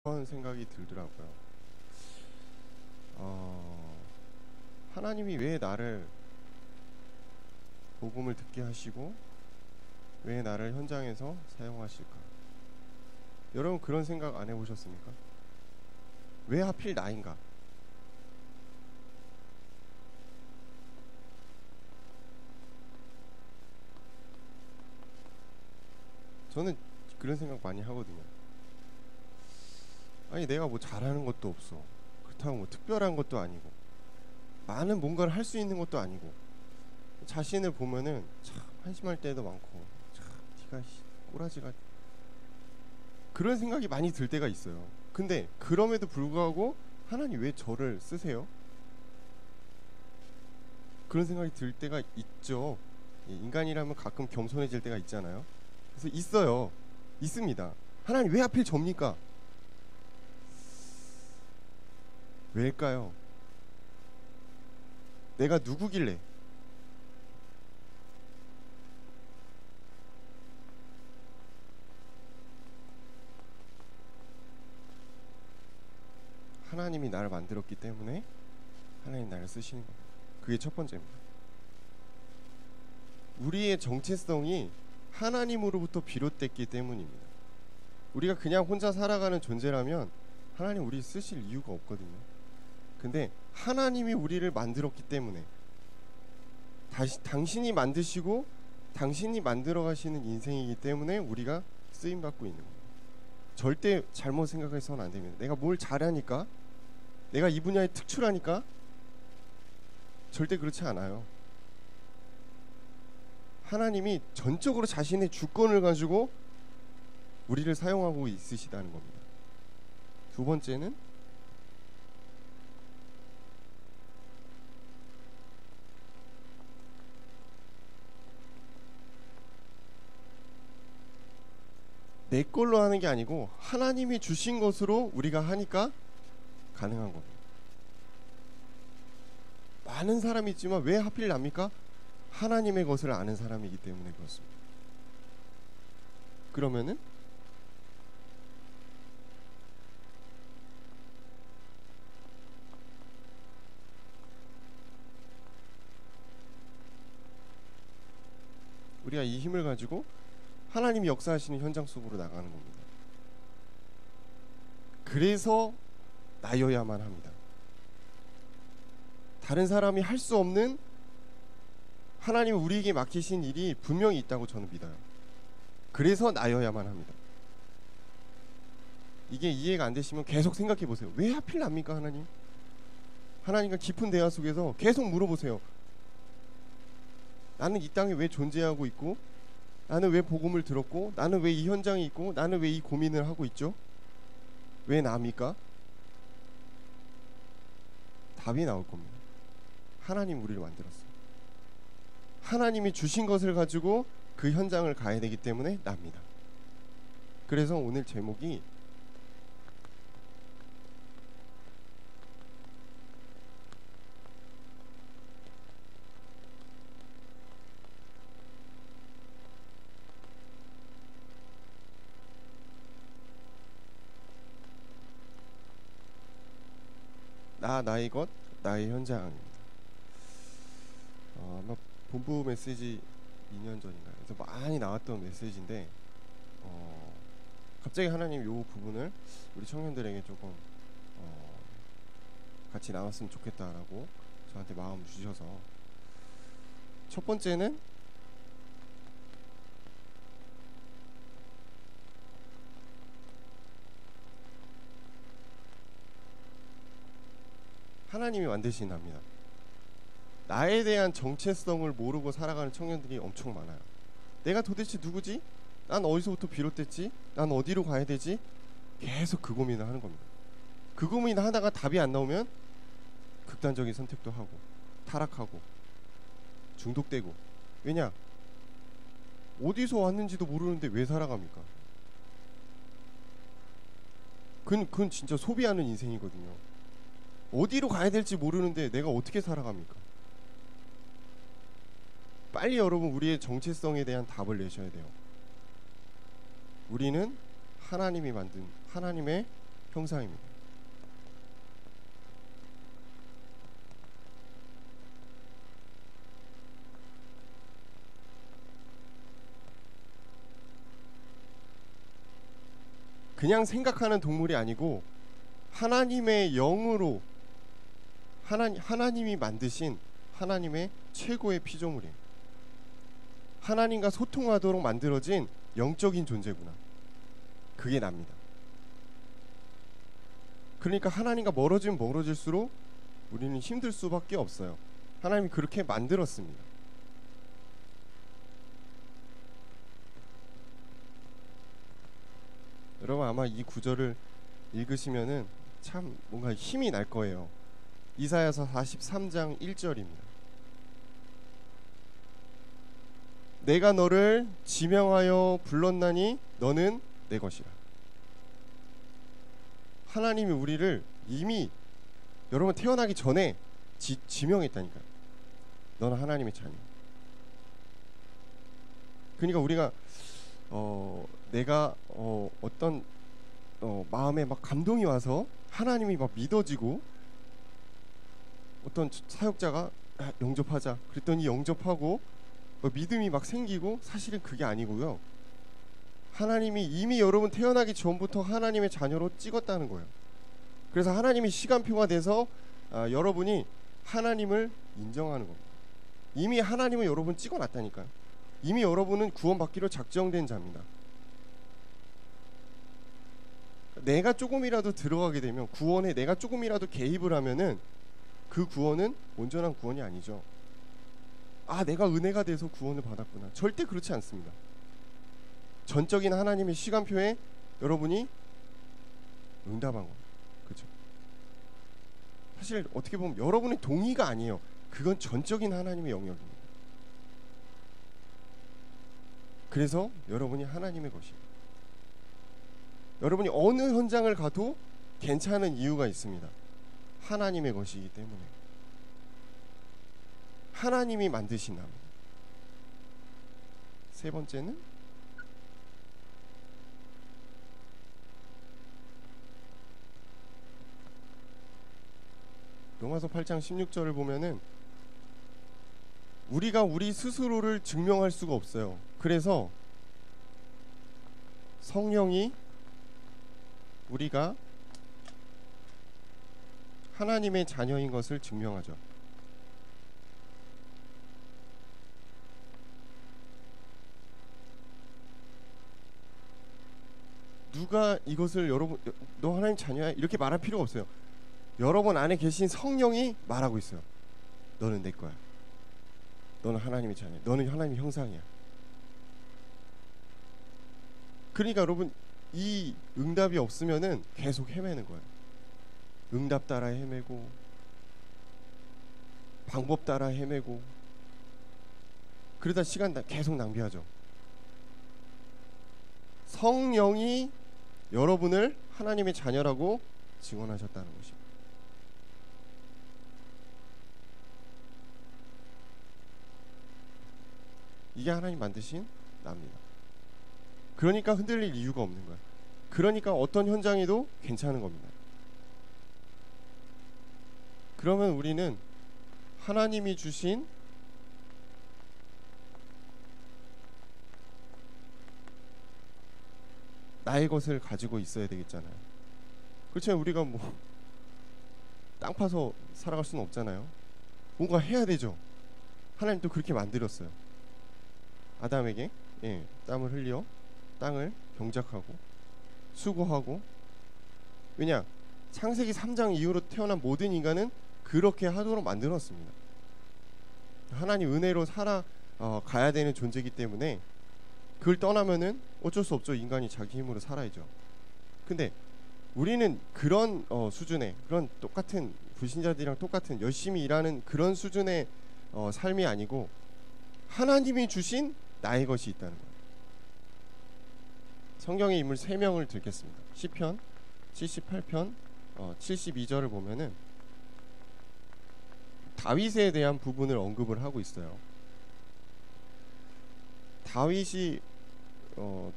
그런 생각이 들더라고요. 하나님이 왜 나를 복음을 듣게 하시고 왜 나를 현장에서 사용하실까? 여러분 그런 생각 안 해보셨습니까? 왜 하필 나인가? 저는 그런 생각 많이 하거든요. 아니 내가 뭐 잘하는 것도 없어. 그렇다고 뭐 특별한 것도 아니고 많은 뭔가를 할 수 있는 것도 아니고 자신을 보면은 참 한심할 때도 많고 참 네가 꼬라지가 그런 생각이 많이 들 때가 있어요. 근데 그럼에도 불구하고 하나님 왜 저를 쓰세요? 그런 생각이 들 때가 있죠. 인간이라면 가끔 겸손해질 때가 있잖아요. 그래서 있어요. 있습니다. 하나님 왜 하필 접니까? 왜일까요? 내가 누구길래? 하나님이 나를 만들었기 때문에 하나님 나를 쓰시는 겁니다. 그게 첫 번째입니다. 우리의 정체성이 하나님으로부터 비롯됐기 때문입니다. 우리가 그냥 혼자 살아가는 존재라면 하나님 우리 쓰실 이유가 없거든요. 근데 하나님이 우리를 만들었기 때문에 당신이 만드시고 당신이 만들어 가시는 인생이기 때문에 우리가 쓰임 받고 있는 겁니다. 절대 잘못 생각해서는 안 됩니다. 내가 뭘 잘하니까, 내가 이 분야에 특출하니까 절대 그렇지 않아요. 하나님이 전적으로 자신의 주권을 가지고 우리를 사용하고 있으시다는 겁니다. 두 번째는 내 걸로 하는 게 아니고 하나님이 주신 것으로 우리가 하니까 가능한 겁니다. 많은 사람이 있지만 왜 하필 납니까? 하나님의 것을 아는 사람이기 때문에 그렇습니다. 그러면은 우리가 이 힘을 가지고 하나님이 역사하시는 현장 속으로 나가는 겁니다. 그래서 나여야만 합니다. 다른 사람이 할 수 없는 하나님이 우리에게 맡기신 일이 분명히 있다고 저는 믿어요. 그래서 나여야만 합니다. 이게 이해가 안 되시면 계속 생각해 보세요. 왜 하필 납니까 하나님? 하나님과 깊은 대화 속에서 계속 물어보세요. 나는 이 땅에 왜 존재하고 있고, 나는 왜 복음을 들었고, 나는 왜 이 현장에 있고, 나는 왜 이 고민을 하고 있죠? 왜 나입니까? 답이 나올 겁니다. 하나님 우리를 만들었어요. 하나님이 주신 것을 가지고 그 현장을 가야 되기 때문에 납니다. 그래서 오늘 제목이 나의 것, 나의 현장입니다. 아마 본부 메시지 2년 전인가요? 그래서 많이 나왔던 메시지인데 갑자기 하나님 요 부분을 우리 청년들에게 조금 같이 나눴으면 좋겠다라고 저한테 마음 주셔서 첫 번째는 하나님이 만드신 나입니다. 나에 대한 정체성을 모르고 살아가는 청년들이 엄청 많아요. 내가 도대체 누구지? 난 어디서부터 비롯됐지? 난 어디로 가야 되지? 계속 그 고민을 하는 겁니다. 그 고민을 하다가 답이 안 나오면 극단적인 선택도 하고 타락하고 중독되고. 왜냐? 어디서 왔는지도 모르는데 왜 살아갑니까? 그건 진짜 소비하는 인생이거든요. 어디로 가야 될지 모르는데 내가 어떻게 살아갑니까? 빨리 여러분 우리의 정체성에 대한 답을 내셔야 돼요. 우리는 하나님이 만든 하나님의 형상입니다. 그냥 생각하는 동물이 아니고 하나님의 영으로 하나님이 만드신 하나님의 최고의 피조물이에요. 하나님과 소통하도록 만들어진 영적인 존재구나. 그게 납니다. 그러니까 하나님과 멀어지면 멀어질수록 우리는 힘들 수밖에 없어요. 하나님이 그렇게 만들었습니다. 여러분 아마 이 구절을 읽으시면은 참 뭔가 힘이 날 거예요. 이사야서 43장 1절입니다. 내가 너를 지명하여 불렀나니 너는 내 것이라. 하나님이 우리를 이미 여러분 태어나기 전에 지명했다니까요. 너는 하나님의 자녀. 그러니까 우리가 내가 어떤 마음에 막 감동이 와서 하나님이 막 믿어지고 어떤 사역자가 영접하자 그랬더니 영접하고 믿음이 막 생기고 사실은 그게 아니고요. 하나님이 이미 여러분 태어나기 전부터 하나님의 자녀로 찍었다는 거예요. 그래서 하나님이 시간표가 돼서 여러분이 하나님을 인정하는 겁니다. 이미 하나님은 여러분 찍어놨다니까요. 이미 여러분은 구원받기로 작정된 자입니다. 내가 조금이라도 들어가게 되면 구원에 내가 조금이라도 개입을 하면은 그 구원은 온전한 구원이 아니죠. 내가 은혜가 돼서 구원을 받았구나. 절대 그렇지 않습니다. 전적인 하나님의 시간표에 여러분이 응답한 겁니다. 그렇죠? 사실 어떻게 보면 여러분의 동의가 아니에요. 그건 전적인 하나님의 영역입니다. 그래서 여러분이 하나님의 것입니다. 여러분이 어느 현장을 가도 괜찮은 이유가 있습니다. 하나님의 것이기 때문에. 하나님이 만드신 나무입니다. 세 번째는 로마서 8장 16절을 보면은 우리가 우리 스스로를 증명할 수가 없어요. 그래서 성령이 우리가 하나님의 자녀인 것을 증명하죠. 누가 이것을 여러분 너 하나님 자녀야 이렇게 말할 필요가 없어요. 여러분 안에 계신 성령이 말하고 있어요. 너는 내 거야. 너는 하나님의 자녀야. 너는 하나님의 형상이야. 그러니까 여러분 이 응답이 없으면은 계속 헤매는 거예요. 응답 따라 헤매고 방법 따라 헤매고 그러다 시간 계속 낭비하죠. 성령이 여러분을 하나님의 자녀라고 증언하셨다는 것입니다. 이게 하나님 만드신 나입니다. 그러니까 흔들릴 이유가 없는 거예요. 그러니까 어떤 현장에도 괜찮은 겁니다. 그러면 우리는 하나님이 주신 나의 것을 가지고 있어야 되겠잖아요. 그렇잖아요. 우리가 뭐 땅 파서 살아갈 수는 없잖아요. 뭔가 해야 되죠. 하나님도 그렇게 만들었어요. 아담에게 땀을 흘려 땅을 경작하고 수고하고 왜냐 창세기 3장 이후로 태어난 모든 인간은 그렇게 하도록 만들었습니다. 하나님 은혜로 가야 되는 존재이기 때문에 그걸 떠나면은 어쩔 수 없죠. 인간이 자기 힘으로 살아야죠. 근데 우리는 그런 수준의 그런 똑같은 불신자들이랑 똑같은 열심히 일하는 그런 수준의 삶이 아니고 하나님이 주신 나의 것이 있다는 거예요. 성경의 인물 3명을 들겠습니다. 시편 78편 72절을 보면은 다윗에 대한 부분을 언급을 하고 있어요. 다윗이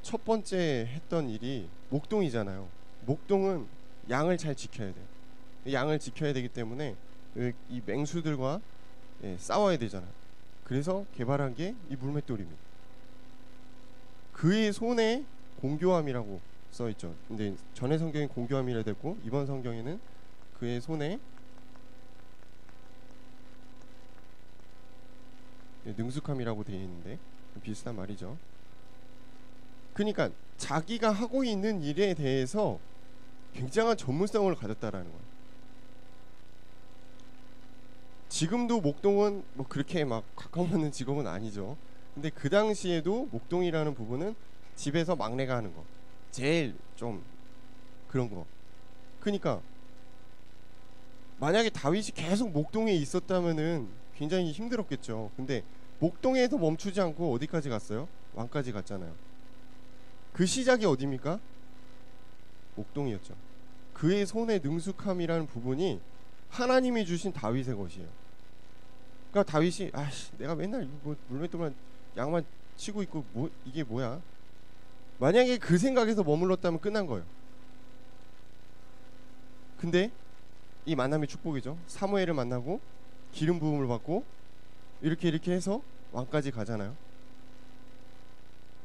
첫 번째 했던 일이 목동이잖아요. 목동은 양을 잘 지켜야 돼요. 양을 지켜야 되기 때문에 이 맹수들과 싸워야 되잖아요. 그래서 개발한 게 이 물맷돌입니다. 그의 손에 공교함이라고 써 있죠. 근데 전에 성경에 공교함이라 됐고 이번 성경에는 그의 손에 능숙함이라고 되어 있는데 비슷한 말이죠. 그러니까 자기가 하고 있는 일에 대해서 굉장한 전문성을 가졌다라는 거예요. 지금도 목동은 뭐 그렇게 막 각광받는 직업은 아니죠. 근데 그 당시에도 목동이라는 부분은 집에서 막내가 하는 거, 제일 좀 그런 거. 그러니까 만약에 다윗이 계속 목동에 있었다면은 굉장히 힘들었겠죠. 근데 목동에서 멈추지 않고 어디까지 갔어요? 왕까지 갔잖아요. 그 시작이 어디입니까? 목동이었죠. 그의 손의 능숙함이라는 부분이 하나님이 주신 다윗의 것이에요. 그러니까 다윗이 내가 맨날 뭐 물맷돌만 양만 치고 있고 뭐 이게 뭐야? 만약에 그 생각에서 머물렀다면 끝난 거예요. 근데 이 만남의 축복이죠. 사무엘을 만나고 기름 부음을 받고 이렇게 해서 왕까지 가잖아요.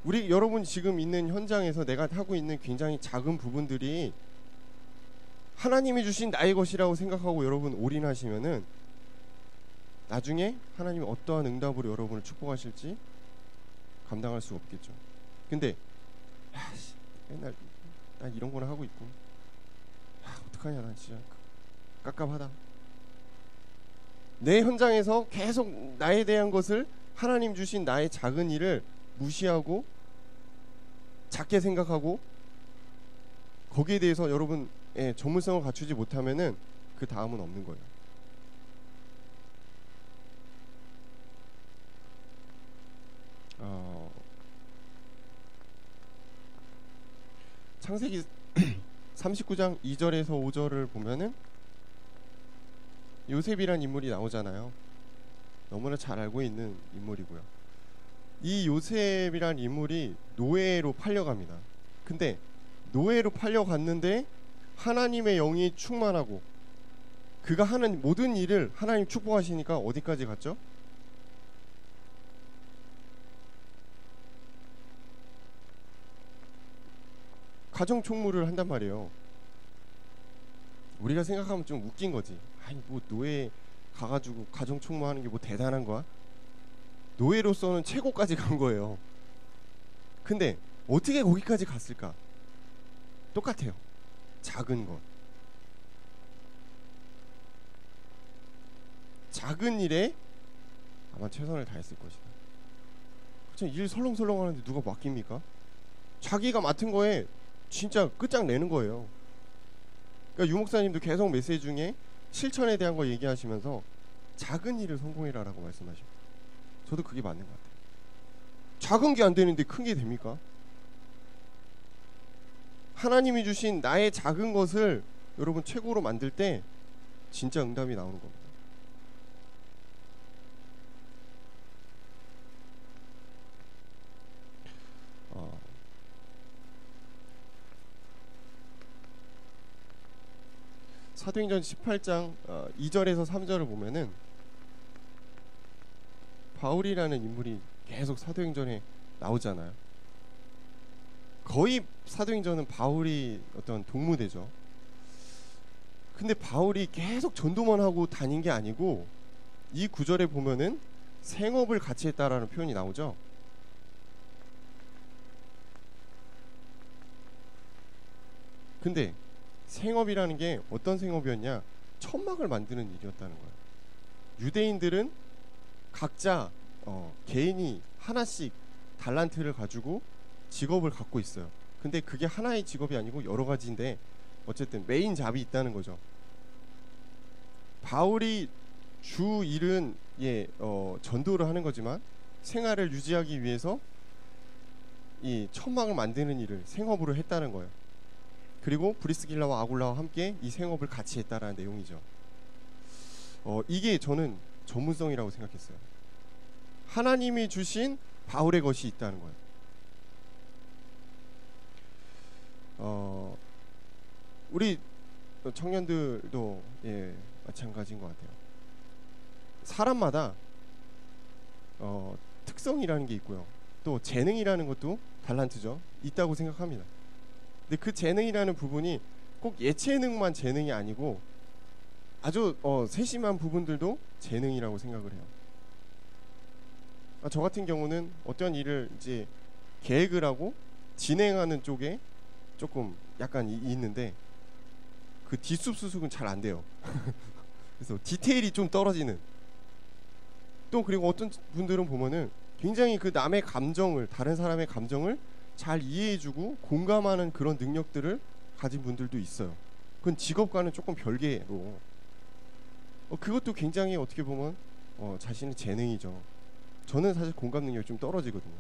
우리 여러분 지금 있는 현장에서 내가 하고 있는 굉장히 작은 부분들이 하나님이 주신 나의 것이라고 생각하고 여러분 올인하시면은 나중에 하나님이 어떠한 응답으로 여러분을 축복하실지 감당할 수 없겠죠. 근데 맨날 난 이런 거나 하고 있고 어떡하냐 난 진짜 깝깝하다. 내 현장에서 계속 나에 대한 것을 하나님 주신 나의 작은 일을 무시하고 작게 생각하고 거기에 대해서 여러분 전문성을 갖추지 못하면은 그 다음은 없는 거예요. 창세기 39장 2절에서 5절을 보면은 요셉이란 인물이 나오잖아요. 너무나 잘 알고 있는 인물이고요. 이 요셉이란 인물이 노예로 팔려갑니다. 근데 노예로 팔려갔는데 하나님의 영이 충만하고 그가 하는 모든 일을 하나님 축복하시니까 어디까지 갔죠? 가정 총무를 한단 말이에요. 우리가 생각하면 좀 웃긴 거지. 아니 뭐 노예 가가지고 가정 총무하는 게 뭐 대단한 거야? 노예로서는 최고까지 간 거예요. 근데 어떻게 거기까지 갔을까? 똑같아요. 작은 것. 작은 일에 아마 최선을 다했을 것이다. 그렇죠? 일 설렁설렁 하는데 누가 맡깁니까? 자기가 맡은 거에 진짜 끝장내는 거예요. 그러니까 유 목사님도 계속 메시지 중에 실천에 대한 거 얘기하시면서 작은 일을 성공해라라고 말씀하시고 저도 그게 맞는 것 같아요. 작은 게 안 되는데 큰 게 됩니까? 하나님이 주신 나의 작은 것을 여러분 최고로 만들 때 진짜 응답이 나오는 겁니다. 사도행전 18장 2절에서 3절을 보면은 바울이라는 인물이 계속 사도행전에 나오잖아요. 거의 사도행전은 바울이 어떤 동무대죠. 근데 바울이 계속 전도만 하고 다닌 게 아니고 이 구절에 보면은 생업을 같이 했다라는 표현이 나오죠. 근데 생업이라는 게 어떤 생업이었냐? 천막을 만드는 일이었다는 거예요. 유대인들은 각자 개인이 하나씩 달란트를 가지고 직업을 갖고 있어요. 근데 그게 하나의 직업이 아니고 여러 가지인데 어쨌든 메인 잡이 있다는 거죠. 바울이 주 일은 전도를 하는 거지만 생활을 유지하기 위해서 이 천막을 만드는 일을 생업으로 했다는 거예요. 그리고 브리스길라와 아굴라와 함께 이 생업을 같이 했다라는 내용이죠. 이게 저는 전문성이라고 생각했어요. 하나님이 주신 바울의 것이 있다는 거예요. 우리 청년들도 마찬가지인 것 같아요. 사람마다 특성이라는 게 있고요. 또 재능이라는 것도 달란트죠. 있다고 생각합니다. 근데 그 재능이라는 부분이 꼭 예체능만 재능이 아니고 아주 세심한 부분들도 재능이라고 생각을 해요. 저 같은 경우는 어떤 일을 이제 계획을 하고 진행하는 쪽에 조금 약간 있는데 그 뒷숲수습은 잘 안 돼요. 그래서 디테일이 좀 떨어지는. 또 그리고 어떤 분들은 보면은 굉장히 그 남의 감정을, 다른 사람의 감정을 잘 이해해주고 공감하는 그런 능력들을 가진 분들도 있어요. 그건 직업과는 조금 별개로 그것도 굉장히 어떻게 보면 자신의 재능이죠. 저는 사실 공감 능력이 좀 떨어지거든요.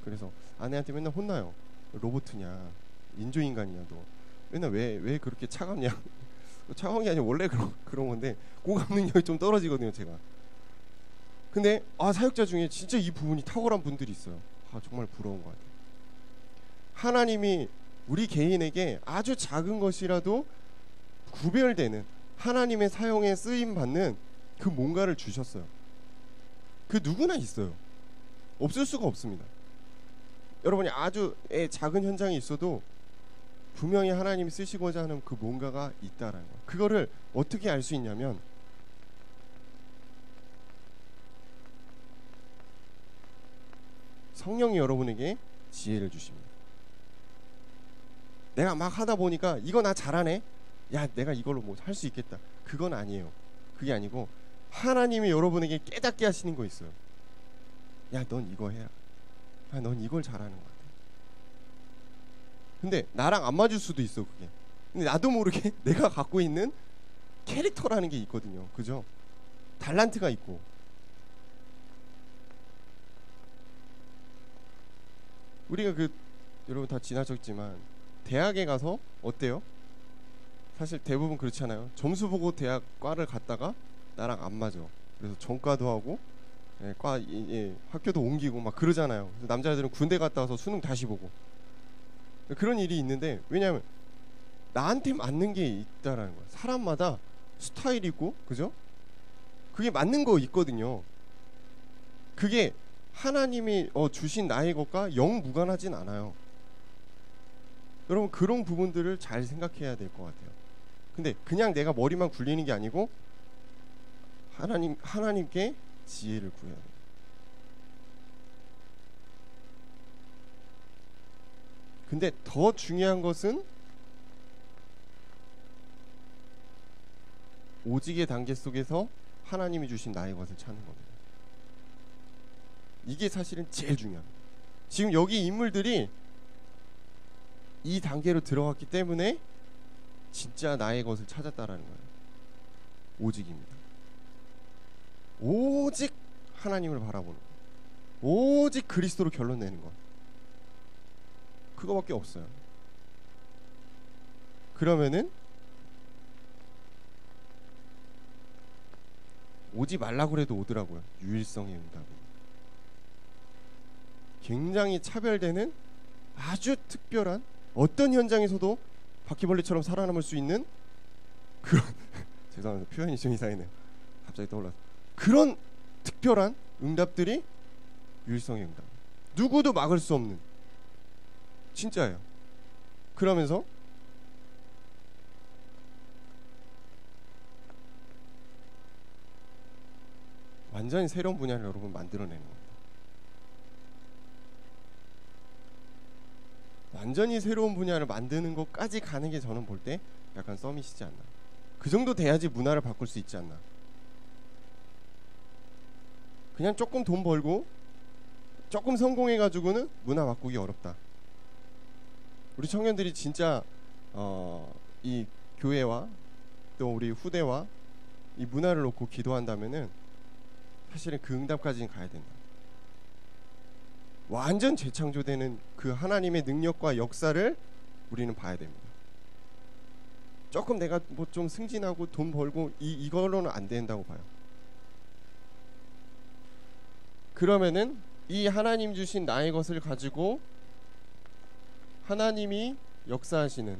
그래서 아내한테 맨날 혼나요. 로봇이냐, 인조인간이냐, 너 맨날 왜 그렇게 차갑냐. 차가운 게 아니라 원래 그런 건데 공감 능력이 좀 떨어지거든요, 제가. 근데 사역자 중에 진짜 이 부분이 탁월한 분들이 있어요. 정말 부러운 것 같아요. 하나님이 우리 개인에게 아주 작은 것이라도 구별되는 하나님의 사용에 쓰임 받는 그 뭔가를 주셨어요. 그 누구나 있어요. 없을 수가 없습니다. 여러분이 아주 작은 현장이 있어도 분명히 하나님이 쓰시고자 하는 그 뭔가가 있다라는 거. 그거를 어떻게 알 수 있냐면 성령이 여러분에게 지혜를 주십니다. 내가 막 하다 보니까 이거 나 잘하네. 야, 내가 이걸로 뭐 할 수 있겠다. 그건 아니에요. 그게 아니고 하나님이 여러분에게 깨닫게 하시는 거 있어요. 야, 넌 이거 해라. 야, 넌 이걸 잘하는 것 같아. 근데 나랑 안 맞을 수도 있어, 그게. 근데 나도 모르게 내가 갖고 있는 캐릭터라는 게 있거든요. 그죠? 달란트가 있고. 우리가 여러분 다 지나셨지만 대학에 가서 어때요? 사실 대부분 그렇잖아요. 점수 보고 대학 과를 갔다가 나랑 안 맞아. 그래서 전과도 하고 학교도 옮기고 막 그러잖아요. 그래서 남자애들은 군대 갔다 와서 수능 다시 보고 그런 일이 있는데, 왜냐하면 나한테 맞는 게 있다라는 거야. 사람마다 스타일이 있고, 그죠? 그게 맞는 거 있거든요. 그게 하나님이 주신 나의 것과 영 무관하진 않아요. 여러분 그런 부분들을 잘 생각해야 될 것 같아요. 근데 그냥 내가 머리만 굴리는 게 아니고 하나님께 지혜를 구해야 돼요. 근데 더 중요한 것은 오직의 단계 속에서 하나님이 주신 나의 것을 찾는 겁니다. 이게 사실은 제일 중요합니다. 지금 여기 인물들이 이 단계로 들어갔기 때문에 진짜 나의 것을 찾았다라는 거예요. 오직입니다. 오직 하나님을 바라보는 것, 오직 그리스도로 결론 내는 것, 그거밖에 없어요. 그러면은 오지 말라고 해도 오더라고요. 유일성의 응답은 굉장히 차별되는 아주 특별한, 어떤 현장에서도 바퀴벌레처럼 살아남을 수 있는 그런 죄송합니다. 표현이 좀 이상하네요. 갑자기 떠올라서 그런 특별한 응답들이 유일성의 응답. 누구도 막을 수 없는, 진짜예요. 그러면서 완전히 새로운 분야를 여러분 만들어내는 겁니다. 완전히 새로운 분야를 만드는 것까지 가는 게 저는 볼 때 약간 썸이시지 않나. 그 정도 돼야지 문화를 바꿀 수 있지 않나. 그냥 조금 돈 벌고 조금 성공해가지고는 문화 바꾸기 어렵다. 우리 청년들이 진짜 이 교회와 또 우리 후대와 이 문화를 놓고 기도한다면은 사실은 그 응답까지는 가야 된다. 완전 재창조되는 그 하나님의 능력과 역사를 우리는 봐야 됩니다. 조금 내가 뭐 좀 승진하고 돈 벌고 이걸로는 안 된다고 봐요. 그러면은 이 하나님 주신 나의 것을 가지고 하나님이 역사하시는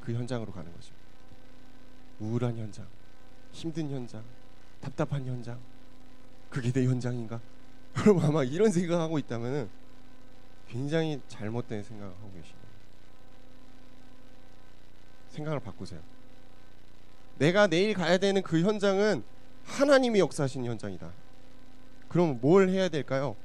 그 현장으로 가는 거죠. 우울한 현장, 힘든 현장, 답답한 현장, 그게 내 현장인가? 여러분 아마 이런 생각하고 있다면은 굉장히 잘못된 생각을 하고 계신 거예요. 생각을 바꾸세요. 내가 내일 가야 되는 그 현장은 하나님이 역사하신 현장이다. 그럼 뭘 해야 될까요?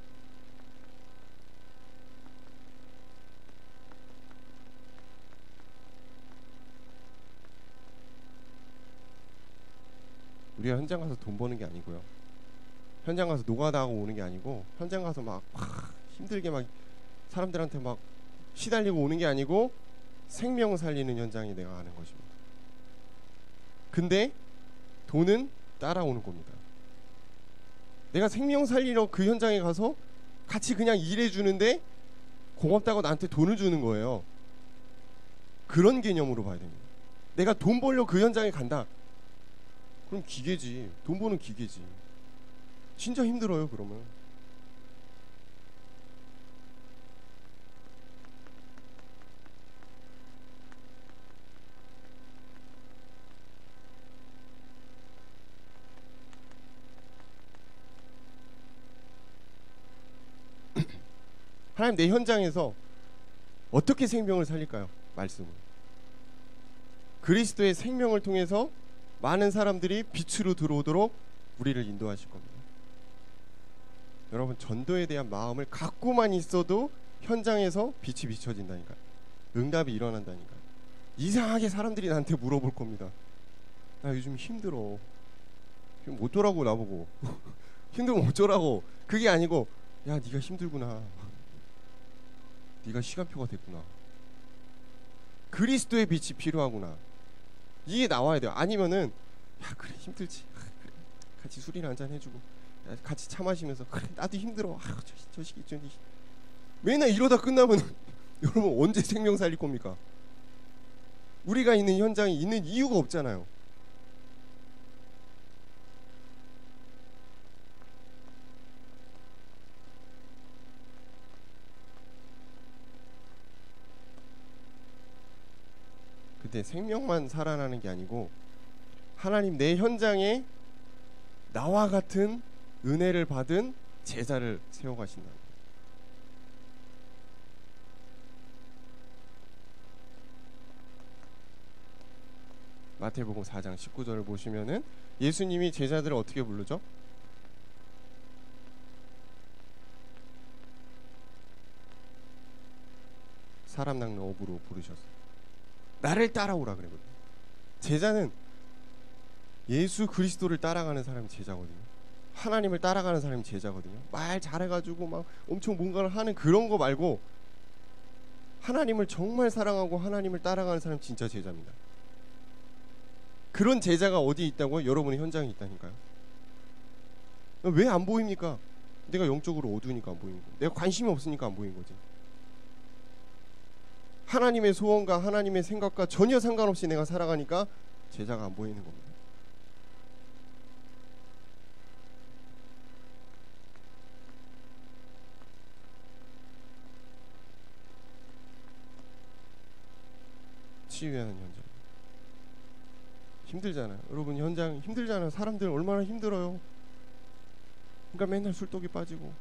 우리가 현장 가서 돈 버는 게 아니고요. 현장 가서 노가다 하고 오는 게 아니고, 현장 가서 막 힘들게 막 사람들한테 막 시달리고 오는 게 아니고, 생명 살리는 현장에 내가 가는 것입니다. 근데 돈은 따라오는 겁니다. 내가 생명 살리러 그 현장에 가서 같이 그냥 일해 주는데 고맙다고 나한테 돈을 주는 거예요. 그런 개념으로 봐야 됩니다. 내가 돈 벌려 그 현장에 간다. 그럼 기계지. 돈 버는 기계지. 진짜 힘들어요, 그러면. 하나님 내 현장에서 어떻게 생명을 살릴까요? 말씀을. 그리스도의 생명을 통해서 많은 사람들이 빛으로 들어오도록 우리를 인도하실 겁니다. 여러분, 전도에 대한 마음을 갖고만 있어도 현장에서 빛이 비춰진다니까요. 응답이 일어난다니까요. 이상하게 사람들이 나한테 물어볼 겁니다. 나 요즘 힘들어. 지금 어쩌라고 나보고. 힘들면 어쩌라고. 그게 아니고, 야, 네가 힘들구나. 네가 시간표가 됐구나. 그리스도의 빛이 필요하구나. 이게 나와야 돼요. 아니면은, 야, 그래, 힘들지. 그래, 같이 술이나 한잔 해주고, 야, 같이 차 마시면서, 그래, 나도 힘들어. 저 시기. 맨날 이러다 끝나면 여러분 언제 생명 살릴 겁니까? 우리가 있는 현장에 있는 이유가 없잖아요. 근데 생명만 살아나는 게 아니고 하나님 내 현장에 나와 같은 은혜를 받은 제자를 세워가신다. 마태복음 4장 19절을 보시면은 예수님이 제자들을 어떻게 부르죠? 사람 낚는 어부로 부르셨어요. 나를 따라오라 그러거든요. 제자는 예수 그리스도를 따라가는 사람이 제자거든요. 하나님을 따라가는 사람이 제자거든요. 말 잘해가지고 막 엄청 뭔가를 하는 그런 거 말고 하나님을 정말 사랑하고 하나님을 따라가는 사람이 진짜 제자입니다. 그런 제자가 어디에 있다고요? 여러분의 현장에 있다니까요. 왜 안 보입니까? 내가 영적으로 어두우니까 안 보이는 거예요. 내가 관심이 없으니까 안 보이는 거지. 하나님의 소원과 하나님의 생각과 전혀 상관없이 내가 살아가니까 제자가 안 보이는 겁니다. 치유하는 현장. 힘들잖아요. 여러분 현장 힘들잖아요. 사람들 얼마나 힘들어요. 그러니까 맨날 술독이 빠지고,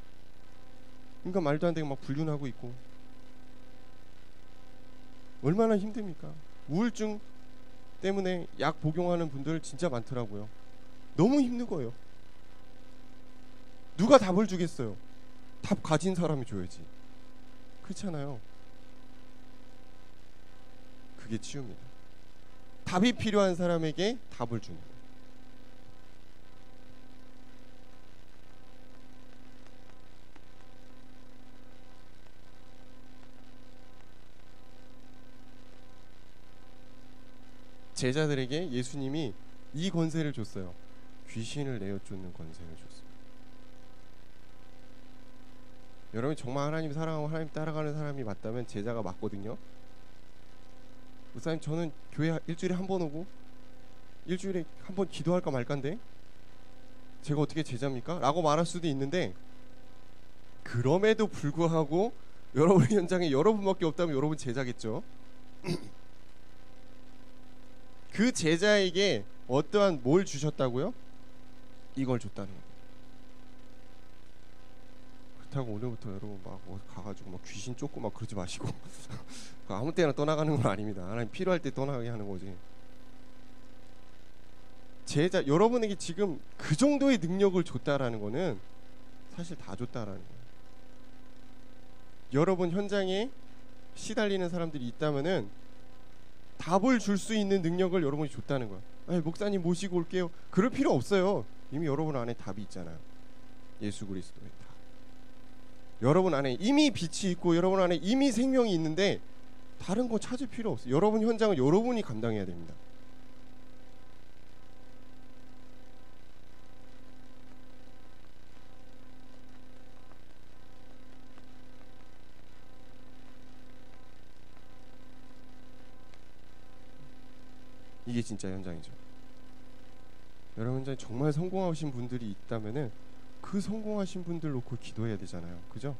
그러니까 말도 안 되게 막 불륜하고 있고, 얼마나 힘듭니까? 우울증 때문에 약 복용하는 분들 진짜 많더라고요. 너무 힘든 거예요. 누가 답을 주겠어요? 답 가진 사람이 줘야지. 그렇잖아요. 그게 치유입니다. 답이 필요한 사람에게 답을 주는 거예요. 제자들에게 예수님이 이 권세를 줬어요. 귀신을 내어쫓는 권세를 줬어요. 여러분 정말 하나님 사랑하고 하나님 따라가는 사람이 맞다면 제자가 맞거든요. 목사님 저는 교회 일주일에 한 번 오고 일주일에 한 번 기도할까 말까인데 제가 어떻게 제자입니까? 라고 말할 수도 있는데, 그럼에도 불구하고 여러분 현장에 여러분밖에 없다면 여러분 제자겠죠. 그 제자에게 어떠한 뭘 주셨다고요? 이걸 줬다는 거예요. 그렇다고 오늘부터 여러분 막 가가지고 막 귀신 쫓고 막 그러지 마시고 아무 때나 떠나가는 건 아닙니다. 하나님 필요할 때 떠나가게 하는 거지. 제자 여러분에게 지금 그 정도의 능력을 줬다라는 거는 사실 다 줬다라는 거예요. 여러분 현장에 시달리는 사람들이 있다면은 답을 줄 수 있는 능력을 여러분이 줬다는 거야. 아니, 목사님 모시고 올게요. 그럴 필요 없어요. 이미 여러분 안에 답이 있잖아요. 예수 그리스도의 답. 여러분 안에 이미 빛이 있고 여러분 안에 이미 생명이 있는데 다른 거 찾을 필요 없어요. 여러분 현장은 여러분이 감당해야 됩니다. 이게 진짜 현장이죠. 여러분 현장에 정말 성공하신 분들이 있다면은 그 성공하신 분들 놓고 기도해야 되잖아요. 그죠?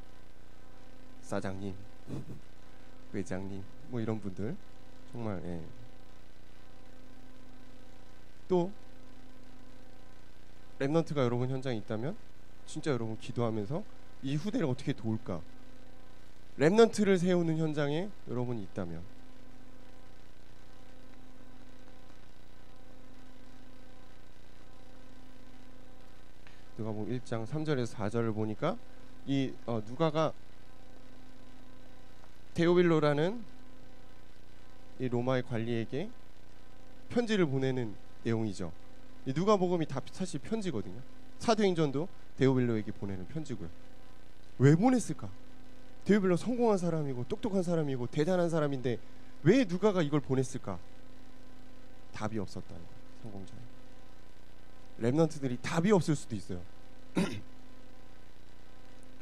사장님, 회장님, 뭐 이런 분들 정말 예. 또 랩넌트가 여러분 현장에 있다면 진짜 여러분 기도하면서 이 후대를 어떻게 도울까? 랩넌트를 세우는 현장에 여러분이 있다면 누가복음 1장 3절에서 4절을 보니까 이 누가가 데오빌로라는 이 로마의 관리에게 편지를 보내는 내용이죠. 이 누가복음이 다 사실 편지거든요. 사도행전도 데오빌로에게 보내는 편지고요. 왜 보냈을까? 데오빌로 성공한 사람이고 똑똑한 사람이고 대단한 사람인데 왜 누가가 이걸 보냈을까? 답이 없었다는 거예요. 성공자에. 랩넌트들이 답이 없을 수도 있어요.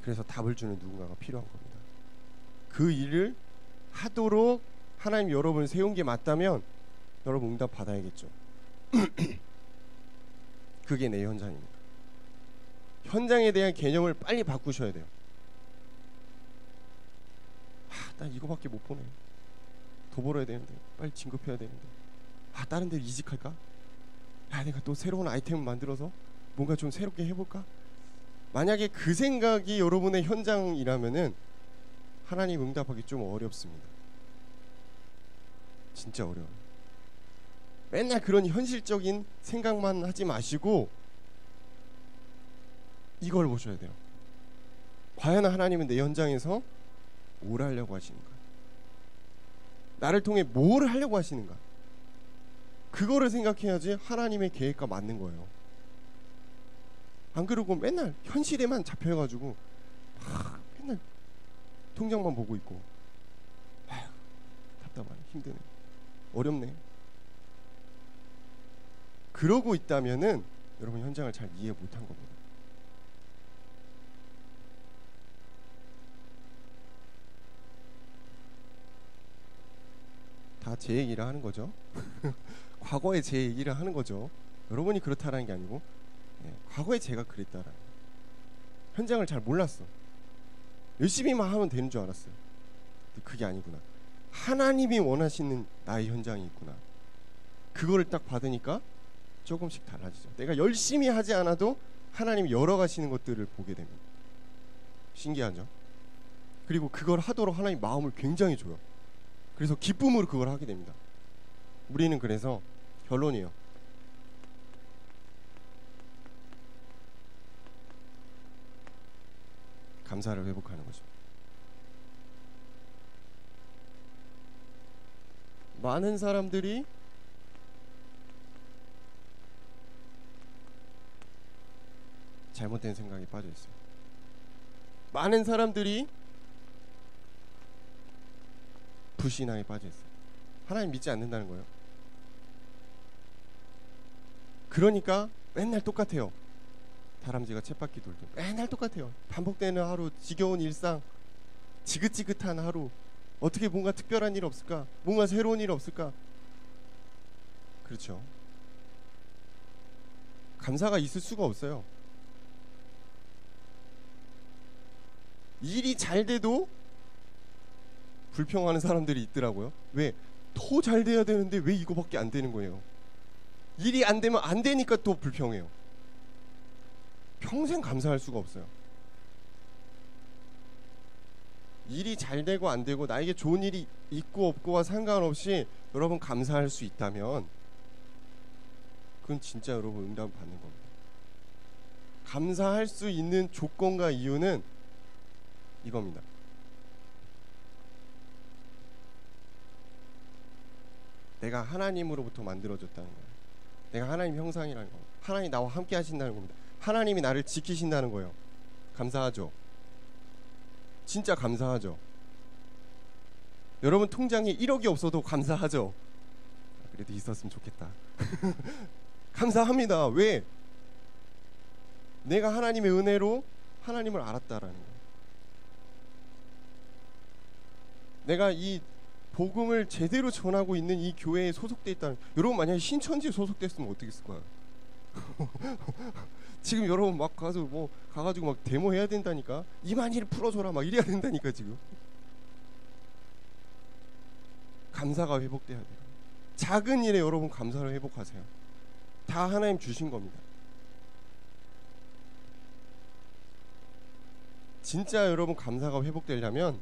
그래서 답을 주는 누군가가 필요한 겁니다. 그 일을 하도록 하나님 여러분을 세운 게 맞다면 여러분 응답 받아야겠죠. 그게 내 현장입니다. 현장에 대한 개념을 빨리 바꾸셔야 돼요. 난 이거밖에 못 보네. 더 벌어야 되는데, 빨리 진급해야 되는데, 다른 데로 이직할까? 내가 또 새로운 아이템을 만들어서 뭔가 좀 새롭게 해볼까? 만약에 그 생각이 여러분의 현장이라면은 하나님 응답하기 좀 어렵습니다. 진짜 어려워요. 맨날 그런 현실적인 생각만 하지 마시고 이걸 보셔야 돼요. 과연 하나님은 내 현장에서 뭘 하려고 하시는가? 나를 통해 뭘 하려고 하시는가? 그거를 생각해야지 하나님의 계획과 맞는 거예요. 안 그러고 맨날 현실에만 잡혀가지고 맨날 통장만 보고 있고 답답하네, 힘드네, 어렵네. 그러고 있다면은 여러분 현장을 잘 이해 못한 겁니다. 다 제 얘기를 하는 거죠. 과거에 제 얘기를 하는 거죠. 여러분이 그렇다라는 게 아니고 과거에 제가 그랬다라는 거예요. 현장을 잘 몰랐어. 열심히만 하면 되는 줄 알았어요. 근데 그게 아니구나. 하나님이 원하시는 나의 현장이 있구나. 그거를 딱 받으니까 조금씩 달라지죠. 내가 열심히 하지 않아도 하나님이 열어가시는 것들을 보게 됩니다. 신기하죠? 그리고 그걸 하도록 하나님 마음을 굉장히 줘요. 그래서 기쁨으로 그걸 하게 됩니다. 우리는 그래서 결론이에요. 감사를 회복하는 거죠. 많은 사람들이 잘못된 생각에 빠져 있어요. 많은 사람들이 불신앙에 빠져 있어요. 하나님 믿지 않는다는 거예요. 그러니까 맨날 똑같아요. 다람쥐가 쳇바퀴 돌듯 맨날 똑같아요. 반복되는 하루, 지겨운 일상, 지긋지긋한 하루. 어떻게 뭔가 특별한 일 없을까? 뭔가 새로운 일 없을까? 그렇죠. 감사가 있을 수가 없어요. 일이 잘 돼도 불평하는 사람들이 있더라고요. 왜? 더 잘 돼야 되는데 왜 이거밖에 안 되는 거예요? 일이 안 되면 안 되니까 또 불평해요. 평생 감사할 수가 없어요. 일이 잘 되고 안 되고 나에게 좋은 일이 있고 없고와 상관없이 여러분 감사할 수 있다면 그건 진짜 여러분 응답 받는 겁니다. 감사할 수 있는 조건과 이유는 이겁니다. 내가 하나님으로부터 만들어졌다는 거예요. 내가 하나님 형상이라는 거예요. 하나님이 나와 함께 하신다는 겁니다. 하나님이 나를 지키신다는 거예요. 감사하죠? 진짜 감사하죠? 여러분 통장에 1억이 없어도 감사하죠? 그래도 있었으면 좋겠다. 감사합니다. 왜? 내가 하나님의 은혜로 하나님을 알았다라는 거예요. 내가 이 복음을 제대로 전하고 있는 이 교회에 소속돼 있다는. 여러분 만약에 신천지에 소속됐으면 어떻게 했을 거야? 지금 여러분 막 가가지고 막 데모해야 된다니까. 이만희를 풀어줘라 막 이래야 된다니까. 지금 감사가 회복돼야 돼요. 작은 일에 여러분 감사를 회복하세요. 다 하나님 주신 겁니다. 진짜 여러분 감사가 회복되려면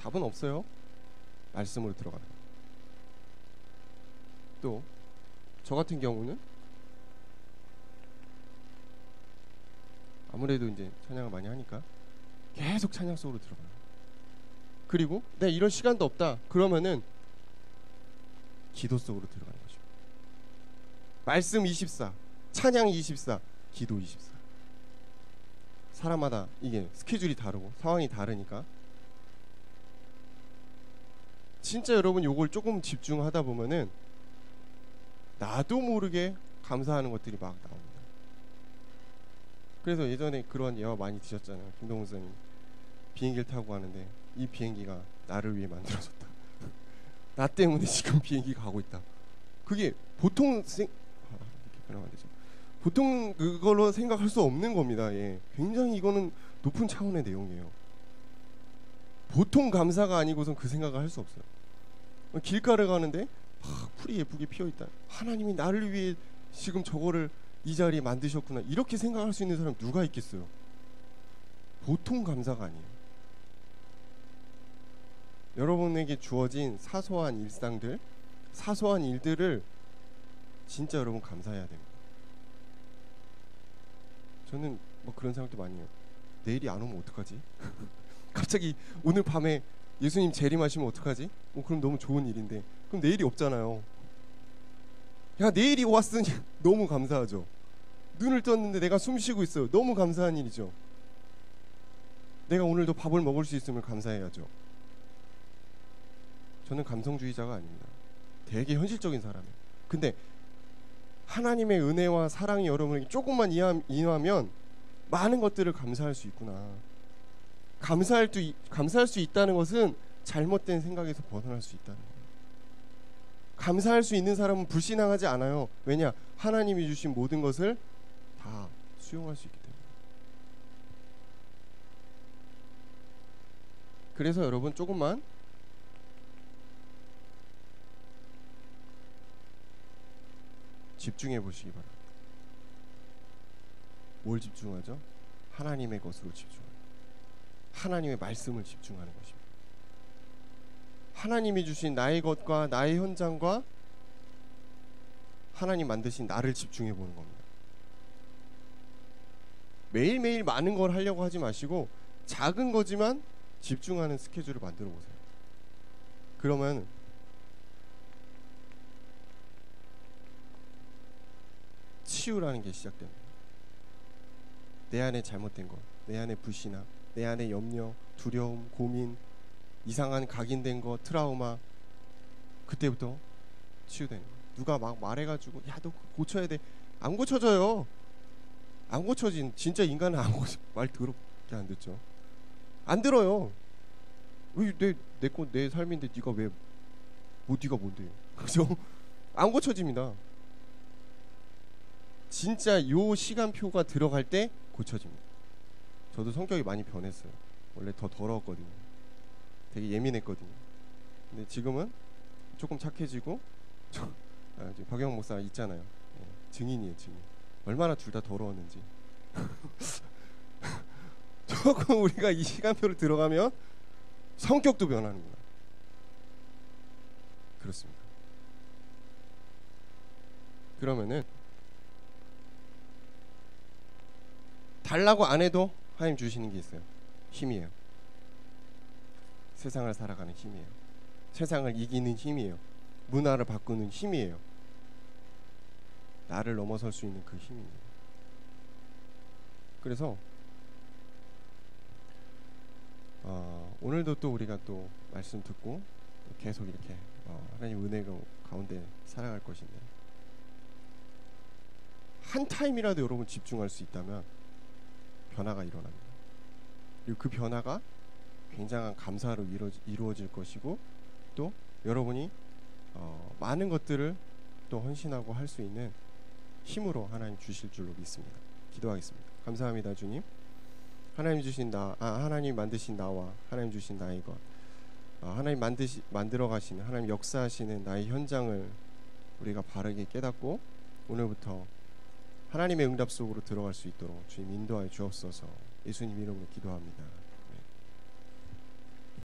답은 없어요. 말씀으로 들어가는 거예요. 또 저 같은 경우는 아무래도 이제 찬양을 많이 하니까 계속 찬양 속으로 들어가요. 그리고 내 이런 시간도 없다 그러면은 기도 속으로 들어가는 거죠. 말씀 24, 찬양 24, 기도 24. 사람마다 이게 스케줄이 다르고 상황이 다르니까 진짜 여러분 요걸 조금 집중하다 보면은 나도 모르게 감사하는 것들이 막 나옵니다. 그래서 예전에 그런 예화 많이 드셨잖아요. 김동훈 선생님 비행기를 타고 가는데 이 비행기가 나를 위해 만들어졌다. 나 때문에 지금 비행기 가고 있다. 그게 보통 이렇게 변하면 안 되죠. 보통 그걸로 생각할 수 없는 겁니다. 예. 굉장히 이거는 높은 차원의 내용이에요. 보통 감사가 아니고선 그 생각을 할 수 없어요. 길가를 가는데 풀이 예쁘게 피어있다. 하나님이 나를 위해 지금 저거를 이 자리에 만드셨구나. 이렇게 생각할 수 있는 사람 누가 있겠어요? 보통 감사가 아니에요. 여러분에게 주어진 사소한 일상들, 사소한 일들을 진짜 여러분 감사해야 됩니다. 저는 뭐 그런 생각도 많이 해요. 내일이 안 오면 어떡하지? 갑자기 오늘 밤에 예수님 재림하시면 어떡하지? 그럼 너무 좋은 일인데 그럼 내일이 없잖아요. 야 내일이 왔으니 너무 감사하죠. 눈을 떴는데 내가 숨 쉬고 있어요. 너무 감사한 일이죠. 내가 오늘도 밥을 먹을 수 있음을 감사해야죠. 저는 감성주의자가 아닙니다. 되게 현실적인 사람이에요. 근데 하나님의 은혜와 사랑이 여러분에게 조금만 이해하면 많은 것들을 감사할 수 있구나. 감사할 수 있다는 것은 잘못된 생각에서 벗어날 수 있다는 거예요. 감사할 수 있는 사람은 불신앙하지 않아요. 왜냐? 하나님이 주신 모든 것을 다 수용할 수 있기 때문에. 그래서 여러분 조금만 집중해 보시기 바랍니다. 뭘 집중하죠? 하나님의 것으로 집중하는, 하나님의 말씀을 집중하는 것입니다. 하나님이 주신 나의 것과 나의 현장과 하나님 만드신 나를 집중해 보는 겁니다. 매일매일 많은 걸 하려고 하지 마시고 작은 거지만 집중하는 스케줄을 만들어 보세요. 그러면 치유라는 게 시작됩니다. 내 안에 잘못된 것, 내 안에 불신앙, 내 안에 염려, 두려움, 고민, 이상한 각인된 거, 트라우마, 그때부터 치유되는 거예요. 누가 막 말해가지고 야 너 고쳐야 돼. 안 고쳐져요. 안 고쳐진 진짜 인간은 안 고쳐. 말 더럽게 안 듣죠. 안 들어요. 왜 내 삶인데 네가 왜 네가 뭔데? 그죠? 안 고쳐집니다. 진짜 요 시간표가 들어갈 때 고쳐집니다. 저도 성격이 많이 변했어요. 원래 더 더러웠거든요. 되게 예민했거든요. 근데 지금은 조금 착해지고 지금 박영 목사 있잖아요. 증인이에요, 증인. 얼마나 둘 다 더러웠는지. 조금 우리가 이 시간표를 들어가면 성격도 변하는구나. 그렇습니다. 그러면은 달라고 안 해도 하나님 주시는 게 있어요. 힘이에요. 세상을 살아가는 힘이에요. 세상을 이기는 힘이에요. 문화를 바꾸는 힘이에요. 나를 넘어설 수 있는 그 힘입니다. 그래서 오늘도 또 우리가 또 말씀 듣고 계속 이렇게 하나님 은혜 가운데 살아갈 것인데, 한 타임이라도 여러분 집중할 수 있다면 변화가 일어납니다. 그리고 그 변화가 굉장한 감사로 이루어질 것이고, 또 여러분이 많은 것들을 또 헌신하고 할 수 있는 힘으로 하나님 주실 줄로 믿습니다. 기도하겠습니다. 감사합니다, 주님. 하나님 주신 하나님 만드신 나와 하나님 주신 나의 것, 하나님 만들어 가시는, 하나님 역사하시는 나의 현장을 우리가 바르게 깨닫고 오늘부터 하나님의 응답 속으로 들어갈 수 있도록 주님 인도하여 주옵소서. 예수님 이름으로 기도합니다.